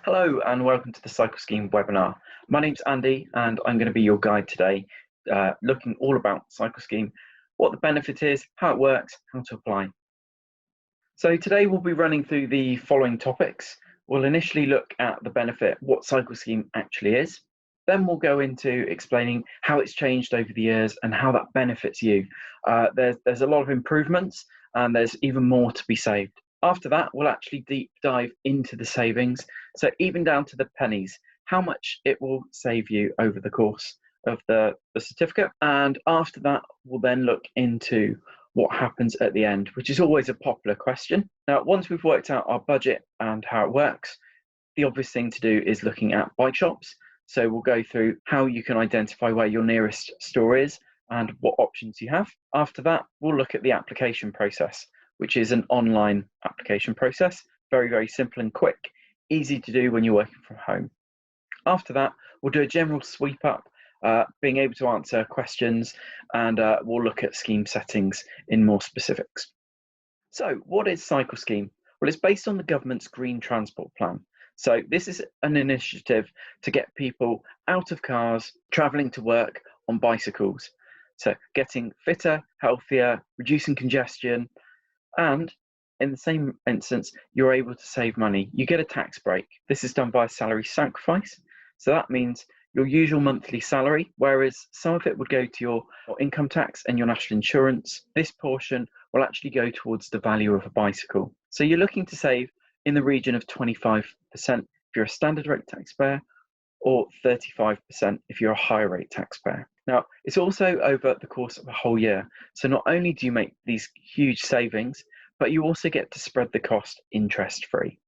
Hello and welcome to the Cyclescheme webinar. My name's Andy and I'm going to be your guide today, looking all about Cyclescheme, what the benefit is, how it works, how to apply. So today we'll be running through the following topics. We'll initially look at the benefit, what Cyclescheme actually is. Then we'll go into explaining how it's changed over the years and how that benefits you. There's a lot of improvements and there's even more to be saved. After that, we'll actually deep dive into the savings. So even down to the pennies, how much it will save you over the course of the certificate. And after that, we'll then look into what happens at the end, which is always a popular question. Now, once we've worked out our budget and how it works, the obvious thing to do is looking at bike shops. So we'll go through how you can identify where your nearest store is and what options you have. After that, we'll look at the application process, which is an online application process. Very, very simple and quick, easy to do when you're working from home. After that, we'll do a general sweep up, being able to answer questions, and we'll look at scheme settings in more specifics. So what is Cyclescheme? Well, it's based on the government's Green Transport Plan. So this is an initiative to get people out of cars, travelling to work on bicycles. So getting fitter, healthier, reducing congestion, and in the same instance, you're able to save money. You get a tax break. This is done by a salary sacrifice. So that means your usual monthly salary, whereas some of it would go to your income tax and your national insurance. This portion will actually go towards the value of a bicycle. So you're looking to save in the region of 25% if you're a standard rate taxpayer, or 35% if you're a higher rate taxpayer. Now, it's also over the course of a whole year. So not only do you make these huge savings, but you also get to spread the cost interest-free.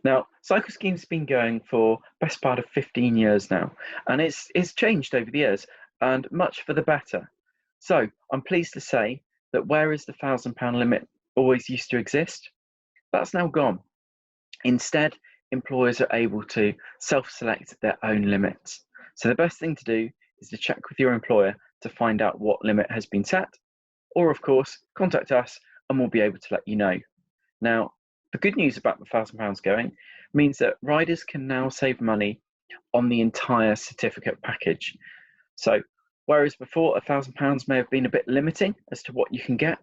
Now, Cyclescheme's been going for best part of 15 years now, and it's changed over the years, and much for the better. So I'm pleased to say that whereas the £1,000 limit always used to exist, that's now gone. Instead, employers are able to self-select their own limits. So the best thing to do is to check with your employer to find out what limit has been set, or of course, contact us and we'll be able to let you know. Now, the good news about the £1,000 going means that riders can now save money on the entire certificate package. So whereas before £1,000 may have been a bit limiting as to what you can get,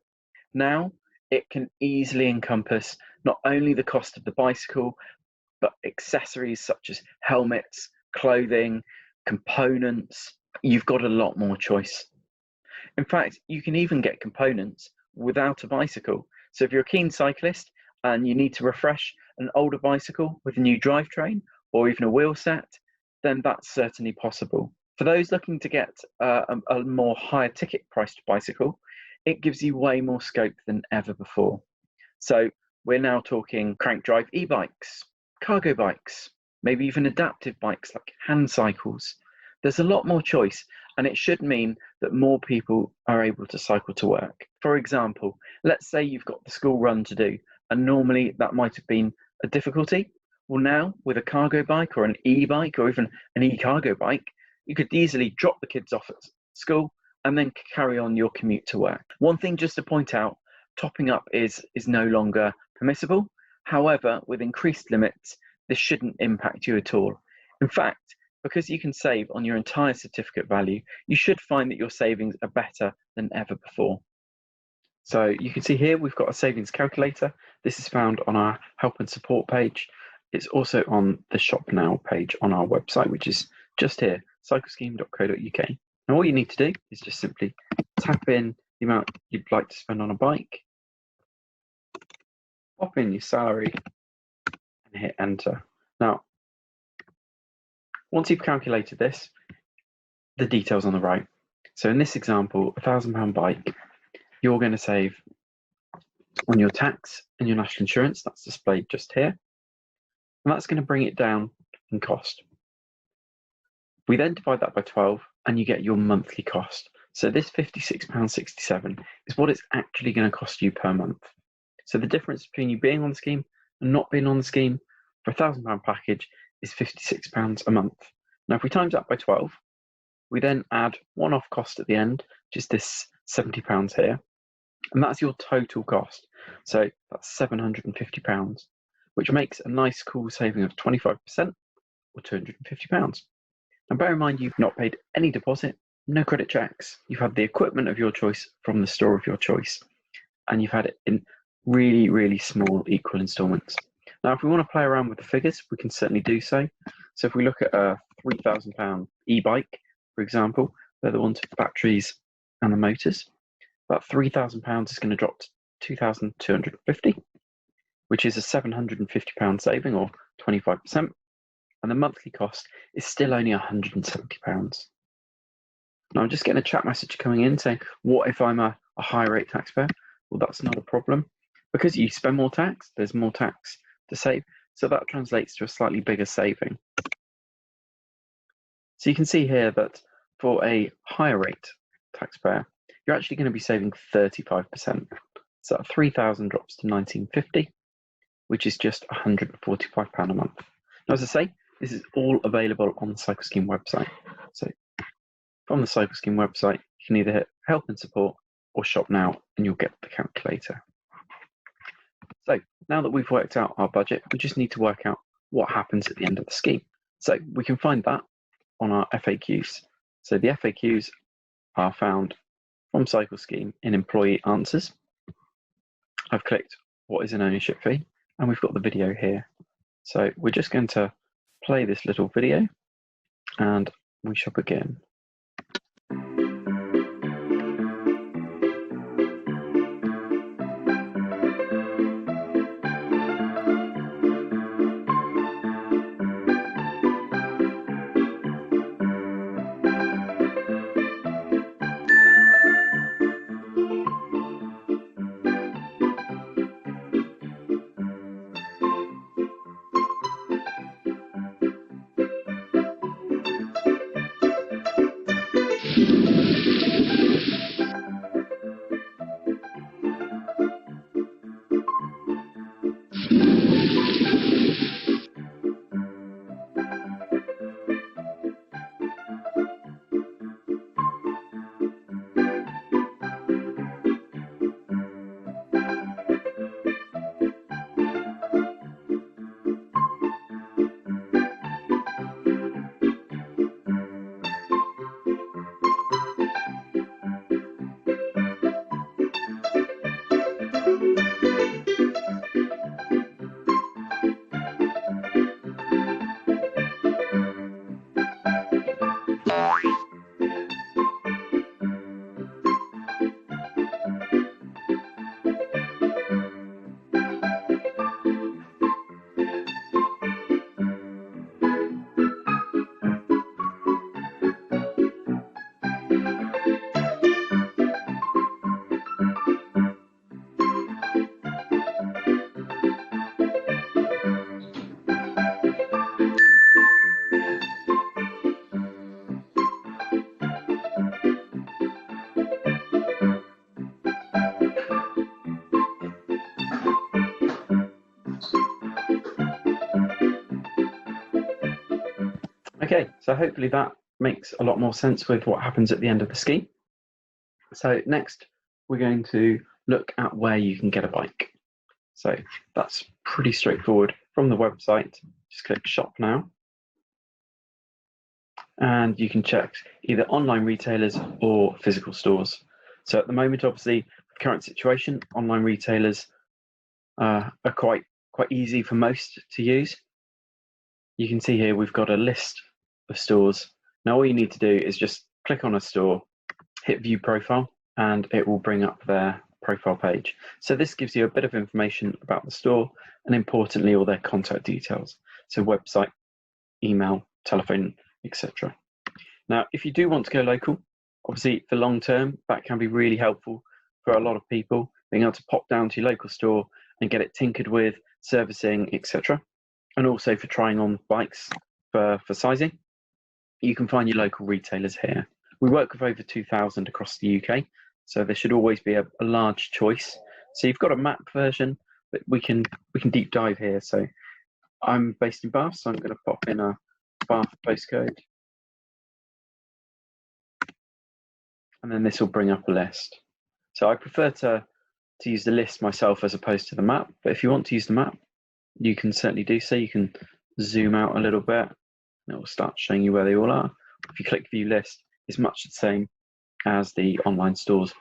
now it can easily encompass not only the cost of the bicycle, but accessories such as helmets, clothing, components. You've got a lot more choice. In fact, you can even get components without a bicycle. So if you're a keen cyclist and you need to refresh an older bicycle with a new drivetrain or even a wheel set, then that's certainly possible. For those looking to get a more higher ticket priced bicycle, it gives you way more scope than ever before. So we're now talking crank drive e-bikes, cargo bikes, maybe even adaptive bikes like hand cycles. There's a lot more choice, and it should mean that more people are able to cycle to work. For example, let's say you've got the school run to do, and normally that might have been a difficulty. Well, now with a cargo bike or an e-bike or even an e-cargo bike, you could easily drop the kids off at school and then carry on your commute to work. One thing just to point out, topping up is no longer permissible. However, with increased limits, this shouldn't impact you at all. In fact, because you can save on your entire certificate value, you should find that your savings are better than ever before. So you can see here we've got a savings calculator. This is found on our help and support page. It's also on the shop now page on our website, which is just here, cyclescheme.co.uk. Now all you need to do is just simply tap in the amount you'd like to spend on a bike, pop in your salary and hit enter. Now, once you've calculated this, the details on the right. So in this example, £1,000 bike, you're going to save on your tax and your national insurance. That's displayed just here. And that's going to bring it down in cost. We then divide that by 12 and you get your monthly cost. So this £56.67 is what it's actually going to cost you per month. So the difference between you being on the scheme and not being on the scheme for a £1,000 package is £56 a month. Now, if we times that by 12, we then add one-off cost at the end, which is this £70 here, and that's your total cost. So that's £750. which makes a nice cool saving of 25% or £250. Now bear in mind you've not paid any deposit, no credit checks, you've had the equipment of your choice from the store of your choice, and you've had it in really, really small equal instalments. Now if we want to play around with the figures, we can certainly do so. So if we look at a £3,000 e-bike, for example, they're the ones with batteries and the motors, that £3,000 is going to drop to £2,250, which is a £750 saving or 25%, and the monthly cost is still only £170. Now I'm just getting a chat message coming in saying, what if I'm a high rate taxpayer? Well, that's not a problem. Because you spend more tax, there's more tax to save, so that translates to a slightly bigger saving. So you can see here that for a higher rate taxpayer, you're actually going to be saving 35%. So that 3,000 drops to 1,950, which is just £145 a month. Now, as I say, this is all available on the Cyclescheme website. So from the Cyclescheme website, you can either hit help and support or shop now and you'll get the calculator. So now that we've worked out our budget, we just need to work out what happens at the end of the scheme. So we can find that on our FAQs. So the FAQs are found from Cyclescheme in Employee Answers. I've clicked what is an ownership fee, and we've got the video here. So we're just going to play this little video and we shall begin. Okay, so hopefully that makes a lot more sense with what happens at the end of the scheme. So next, we're going to look at where you can get a bike. So that's pretty straightforward. From the website, just click shop now. And you can check either online retailers or physical stores. So at the moment, obviously, the current situation, online retailers are quite easy for most to use. You can see here we've got a list of stores. Now all you need to do is just click on a store, hit view profile, and it will bring up their profile page. So this gives you a bit of information about the store and importantly all their contact details. So website, email, telephone, etc. Now if you do want to go local, obviously for long term that can be really helpful for a lot of people, being able to pop down to your local store and get it tinkered with, servicing, etc. And also for trying on bikes for sizing. You can find your local retailers here. We work with over 2,000 across the UK, so there should always be a large choice. So you've got a map version, but we can deep dive here. So I'm based in Bath, so I'm going to pop in a Bath postcode. And then this will bring up a list. So I prefer to use the list myself as opposed to the map, but if you want to use the map, you can certainly do so. You can zoom out a little bit and it will start showing you where they all are. If you click view list, it's much the same as the online stores.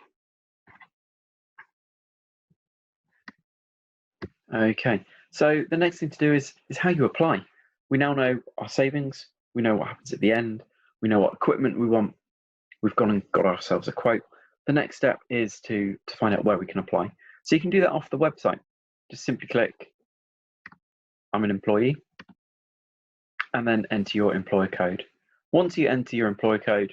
Okay, so the next thing to do is how you apply. We now know our savings, we know what happens at the end, we know what equipment we want, we've gone and got ourselves a quote. The next step is to find out where we can apply. So you can do that off the website. Just simply click I'm an employee and then enter your employer code. Once you enter your employer code,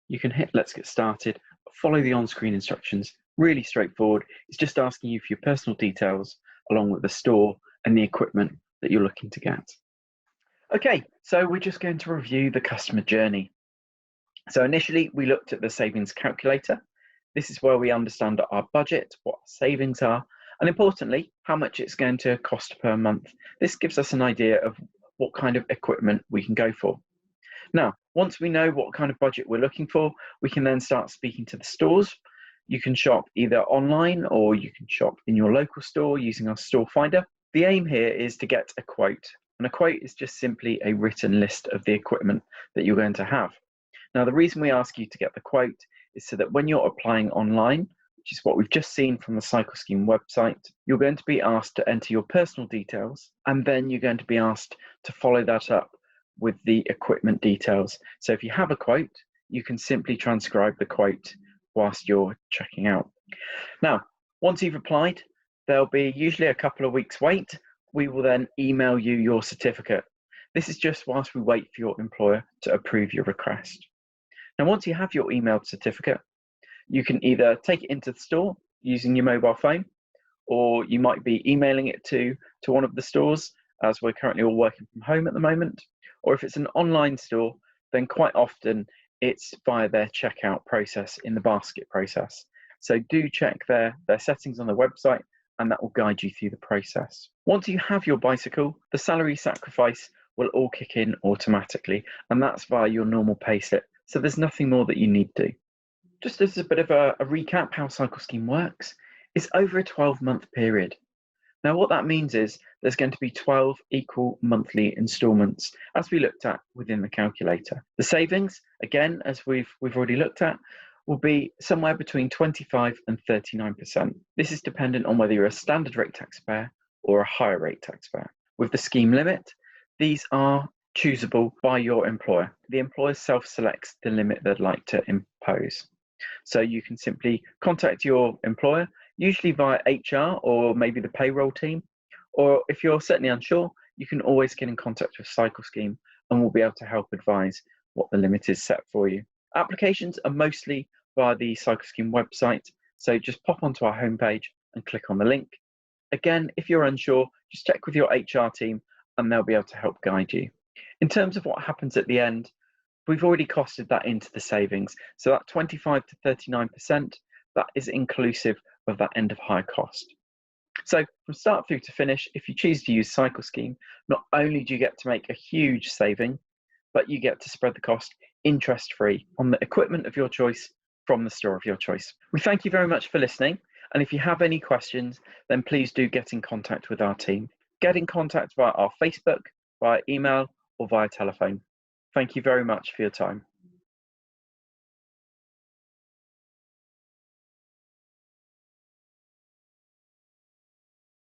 you can hit let's get started, follow the on-screen instructions, really straightforward. It's just asking you for your personal details along with the store and the equipment that you're looking to get. Okay, so we're just going to review the customer journey. So initially we looked at the savings calculator. This is where we understand our budget, what our savings are, and importantly, how much it's going to cost per month. This gives us an idea of what kind of equipment we can go for. Now, once we know what kind of budget we're looking for, we can then start speaking to the stores. You can shop either online or you can shop in your local store using our store finder. The aim here is to get a quote, and a quote is just simply a written list of the equipment that you're going to have. Now, the reason we ask you to get the quote is so that when you're applying online, which is what we've just seen from the Cyclescheme website, you're going to be asked to enter your personal details, and then you're going to be asked to follow that up with the equipment details. So if you have a quote, you can simply transcribe the quote whilst you're checking out. Now, once you've applied, there'll be usually a couple of weeks wait. We will then email you your certificate. This is just whilst we wait for your employer to approve your request. Now, once you have your emailed certificate, you can either take it into the store using your mobile phone, or you might be emailing it to one of the stores, as we're currently all working from home at the moment. Or if it's an online store, then quite often it's via their checkout process in the basket process. So do check their settings on the website, and that will guide you through the process. Once you have your bicycle, the salary sacrifice will all kick in automatically, and that's via your normal payslip. So there's nothing more that you need to do. Just as a bit of a recap how Cyclescheme works, it's over a 12-month period. Now what that means is there's going to be 12 equal monthly instalments, as we looked at within the calculator. The savings, again, as we've already looked at, will be somewhere between 25 and 39%. This is dependent on whether you're a standard rate taxpayer or a higher rate taxpayer. With the scheme limit, these are choosable by your employer. The employer self-selects the limit they'd like to impose. So you can simply contact your employer, usually via HR or maybe the payroll team, or if you're certainly unsure, you can always get in contact with Cyclescheme and we'll be able to help advise what the limit is set for you. Applications are mostly via the Cyclescheme website, so just pop onto our homepage and click on the link. Again, if you're unsure, just check with your HR team and they'll be able to help guide you. In terms of what happens at the end, we've already costed that into the savings. So that 25 to 39%, that is inclusive of that end of hire cost. So from start through to finish, if you choose to use Cyclescheme, not only do you get to make a huge saving, but you get to spread the cost interest-free on the equipment of your choice from the store of your choice. We thank you very much for listening. And if you have any questions, then please do get in contact with our team. Get in contact via our Facebook, via email, or via telephone. Thank you very much for your time.